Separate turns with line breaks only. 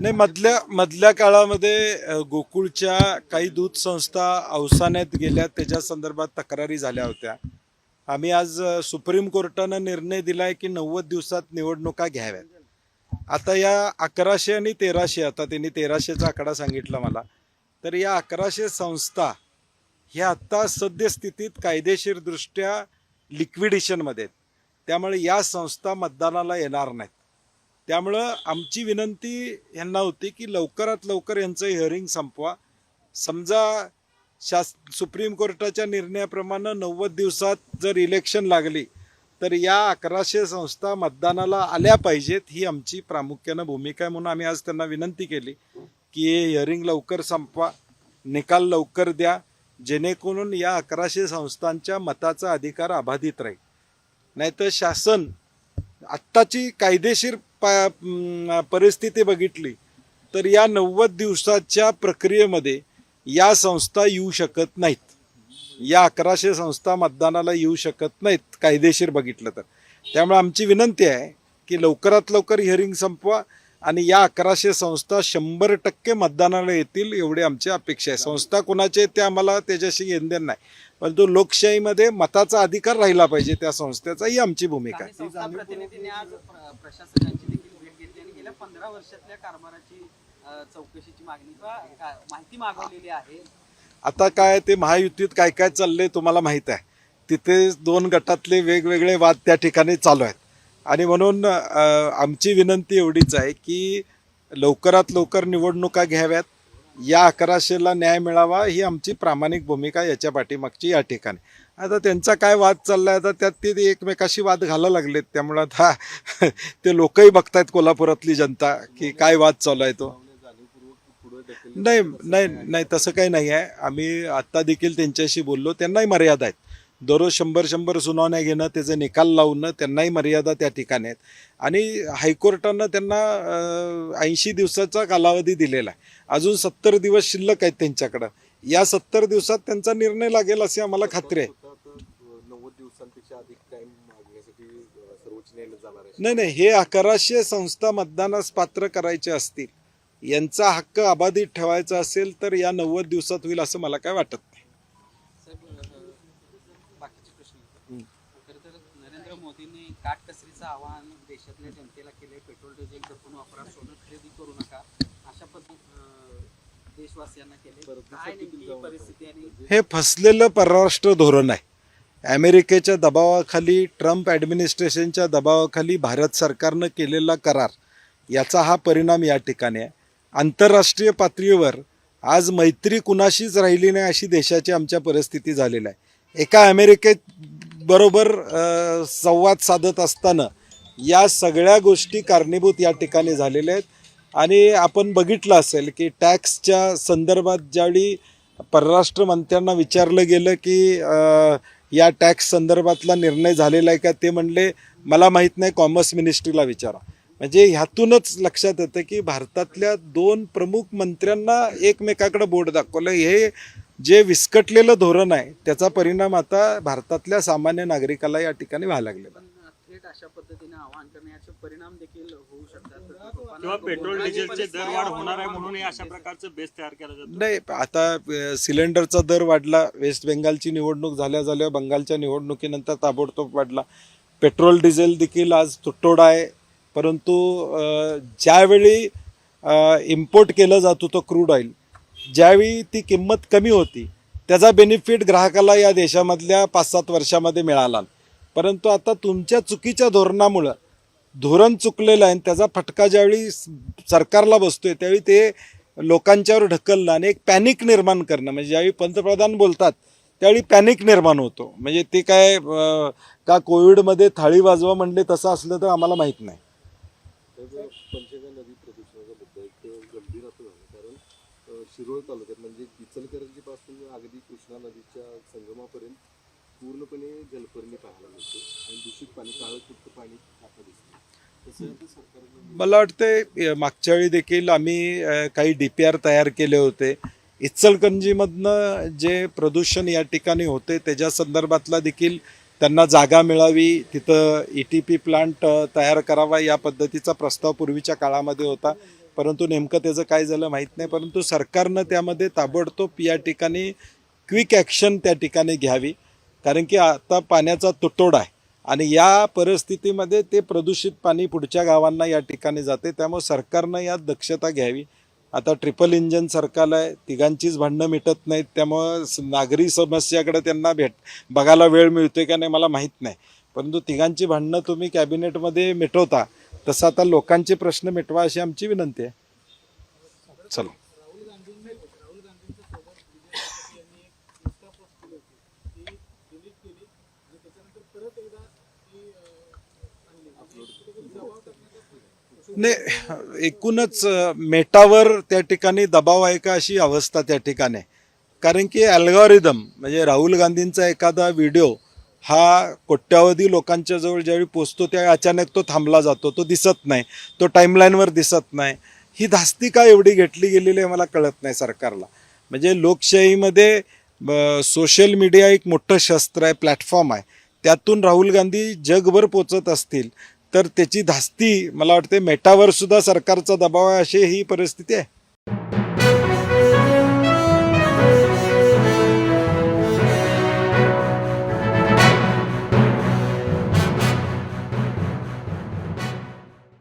नाही, मधल्या काळामध्ये गोकुळच्या काही दूध संस्था अवसानात गेल्या, त्याच्या संदर्भात तक्रारी झाल्या होत्या. आम्ही आज सुप्रीम कोर्टानं निर्णय दिलाय की 90 दिवसात निवडणुका घ्याव्यात. आता या 1100 आणि 1300, आता त्यांनी 1300चा आकडा सांगितला मला, तर या 1100 संस्था ह्या आत्ता सद्यस्थितीत कायदेशीरदृष्ट्या लिक्विडेशनमध्ये आहेत. त्यामुळे या संस्था मतदानाला येणार नाहीत. त्यामुळं आमची विनंती यांना होती की लवकरात लवकर यांचं हिअरिंग संपवा. समजा सुप्रीम कोर्टाच्या निर्णयाप्रमाणे 90 दिवसात जर इलेक्शन लागली तर या 1100 संस्था मतदानाला आल्या पाहिजेत, ही आमची प्रामुख्यानं भूमिका आहे. म्हणून आम्ही आज त्यांना विनंती केली की हे हिअरिंग लवकर संपवा, निकाल लवकर द्या, जेणेकरून या 1100 संस्थांच्या मताचा अधिकार अबाधित राहील. नाहीतर शासन आत्ताची कायदेशीर परिस्थिती बघितली तर या 90 दिवसाच्या प्रक्रियेमध्ये या संस्था येऊ शकत नाहीत. या 1100 संस्था मतदानाला येऊ शकत नाहीत कायदेशीर बघितलं तर. त्यामुळे आमची विनंती आहे की लवकरात लवकर हिअरिंग संपवा आणि या 1100 संस्था 100% मतदानाला येतील, एवढी आमची अपेक्षा आहे. संस्था कोणाचे ते आम्हाला त्याच्याशी घेणदेण नाही, परंतु लोकशाहीमध्ये मताचा अधिकार राहिला पाहिजे त्या संस्थेचा, ही आमची भूमिका आहे.
प्रतिनिधींनी आज प्रशासकांची देखील भेट घेतली आणि गेल्या 15 वर्षातल्या कारभाराची चौकशीची मागणी किंवा माहिती मागवलेली आहे.
आता काय ते महायुतीत काय काय चाललंय तुम्हाला माहीत आहे. तिथे 2 गटातले वेगवेगळे वाद त्या ठिकाणी चालू आहेत आणि म्हणून आमची विनंती एवढीच आहे की लवकरात लवकर निवडणुका घ्याव्यात, या 1100ला न्याय मिळावा, ही आमची प्रामाणिक भूमिका याच्या पाठीमागची या ठिकाणी. आता त्यांचा काय वाद चाललाय, आता त्यात ते एकमेकाशी वाद घालायला लागलेत. त्यामुळं आता ते लोकही बघतायत, कोल्हापुरातली जनता, की काय वाद चालू आहे तो. नाही नाही नाही, तसं काही नाही आहे. आम्ही आत्ता देखील त्यांच्याशी बोललो, त्यांनाही मर्यादा आहेत. दररोज 100 सुनावण्या घेणं, त्याचे निकाल लावणं, त्यांनाही मर्यादा त्या ठिकाणी आहेत. आणि हायकोर्टानं त्यांना 80 दिवसाचा कालावधी दिलेला आहे. अजून 70 दिवस शिल्लक आहेत त्यांच्याकडं. या 70 दिवसात त्यांचा निर्णय लागेल अशी आम्हाला खात्री आहे.
90 दिवसांपेक्षा अधिक टाइम मागण्यासाठी सर्वोच्च न्यायालयात जाणार आहे.
नाही नाही, हे 1100 संस्था मतदानास पात्र करायचे असतील, यांचा हक्क अबाधित ठेवायचा असेल तर या 90 दिवसात होईल असं मला काय वाटत नाही.
बाकीचे प्रश्न खरं तर नरेंद्र मोदींनी काटकसरीचं आवाहन देशातल्या जनतेला केले. पेट्रोल डिझेल जपून वापरा, सोनं खरेदी करू नका, अशा पद्धती देशवासियांना केले. काय नेमकी परिस्थिती आणि
हे फसलेलं परराष्ट्र धोरण आहे. अमेरिकेच्या दबावाखाली, ट्रम्प ॲडमिनिस्ट्रेशनच्या दबावाखाली भारत सरकारनं केलेला करार, याचा हा परिणाम या ठिकाणी आहे. आंतरराष्ट्रीय पातळीवर आज मैत्री कुणाशीच राहिली नाही अशी देशाची आमच्या परिस्थिती झालेली आहे. एका अमेरिकेत बरोबर संवाद साधत असताना या सगळ्या गोष्टी कारणीभूत या ठिकाणी झालेल्या आहेत. आणि आपण बघितलं असेल की टॅक्सच्या संदर्भात ज्यावेळी परराष्ट्र मंत्र्यांना विचारलं गेलं की या टॅक्स संदर्भातला निर्णय झालेला आहे का, ते म्हणले मला माहीत नाही, कॉमर्स मिनिस्ट्रीला विचारा. म्हणजे ह्यातूनच लक्षात येतं की भारतातल्या 2 प्रमुख मंत्र्यांना एकमेकाकडे बोट दाखवलं. हे जे विस्कटलेलं धोरण आहे त्याचा परिणाम आता भारतातल्या सामान्य नागरिकाला या ठिकाणी व्हायला लागलेला.
थेट अशा पद्धतीने आवाहन करण्याचे परिणाम देखील होऊ शकतात
किंवा पेट्रोल डिझेलचे दरवाढ होणार आहे म्हणून हे अशा प्रकारचं बेस तयार केलं जातं.
नाही, आता सिलेंडरचा दर वाढला, वेस्ट बेंगालची निवडणूक झाल्या बंगालच्या निवडणुकीनंतर ताबडतोब वाढला. पेट्रोल डिझेल देखील आज तुटवडा आहे. परंतु ज्यावेळी इम्पोर्ट केलं जात होतं क्रूड ऑइल, ज्यावेळी ती किंमत कमी होती, त्याचा बेनिफिट ग्राहकाला या देशामधल्या 5-7 वर्षामध्ये मिळाला. परंतु आता तुमच्या चुकीच्या धोरणामुळं धोरण चुकलेलं आहे, त्याचा फटका ज्यावेळी सरकारला बसतोय त्यावेळी ते लोकांच्यावर ढकलणं आणि एक पॅनिक निर्माण करणं. म्हणजे ज्यावेळी पंतप्रधान बोलतात त्यावेळी पॅनिक निर्माण होतो. म्हणजे ते काय का कोविडमध्ये थाळी वाजवा म्हणले तसं असलं तर आम्हाला माहीत नाही.
पंचगंगा नदी प्रदूषणाचा मुद्दा एक गंभीर असं झालं, कारण शिरोळ तालुक्यात म्हणजे इचलकरंजीपासून अगदी कृष्णा नदीच्या संगमापर्यंत पूर्णपणे जलपर्णी पाहायला मिळते आणि दूषित पाणी, काळं पाणी आता दिसतं. तसं सरकारनं
मला वाटतं मागच्या वेळी देखील आम्ही काही DPR तयार केले होते. इचलकरंजीमधनं जे प्रदूषण या ठिकाणी होते त्याच्या संदर्भातला देखील त्यांना जागा मिळावी, तिथं ETP प्लांट तयार करावा, या पद्धतीचा प्रस्ताव पूर्वीच्या काळामध्ये होता. परंतु नेमकं त्याचं काय झालं माहीत नाही. परंतु सरकारनं त्यामध्ये ताबडतोब या ठिकाणी क्विक ॲक्शन त्या ठिकाणी घ्यावी, कारण की आता पाण्याचा तुटवडा आहे आणि या परिस्थितीमध्ये ते प्रदूषित पाणी पुढच्या गावांना या ठिकाणी जाते. त्यामुळे सरकारनं यात दक्षता घ्यावी. आता ट्रिपल इंजन सरकार आहे, तिघांचीच भांडणं मिटत नाहीत, त्यामुळं नागरी समस्याकडे त्यांना बघायला वेळ मिळतोय का नाही मला माहीत नाही. परंतु तिघांची भांडणं तुम्ही कॅबिनेटमध्ये मिटवता, तसं आता लोकांचे प्रश्न मिटवा अशी आमची विनंती आहे. चला. नाही, एकूणच मेटावर त्या ठिकाणी दबाव आहे का अशी अवस्था त्या ठिकाणी आहे. कारण की अल्गोरिदम म्हणजे राहुल गांधींचा एखादा व्हिडिओ हा कोट्यावधी लोकांच्या जवळ ज्यावेळी पोचतो त्यावेळी अचानक तो थांबला जातो, तो दिसत नाही, तो टाईमलाईनवर दिसत नाही. ही धास्ती का एवढी घेतली गेलेली आहे मला कळत नाही सरकारला. म्हणजे लोकशाहीमध्ये सोशल मीडिया एक मोठं शस्त्र आहे, प्लॅटफॉर्म आहे. त्यातून राहुल गांधी जगभर पोचत असतील तर त्याची धास्ती मला वाटते मेटावर सुद्धा सरकारचा दबाव आहे अशी ही परिस्थिती आहे.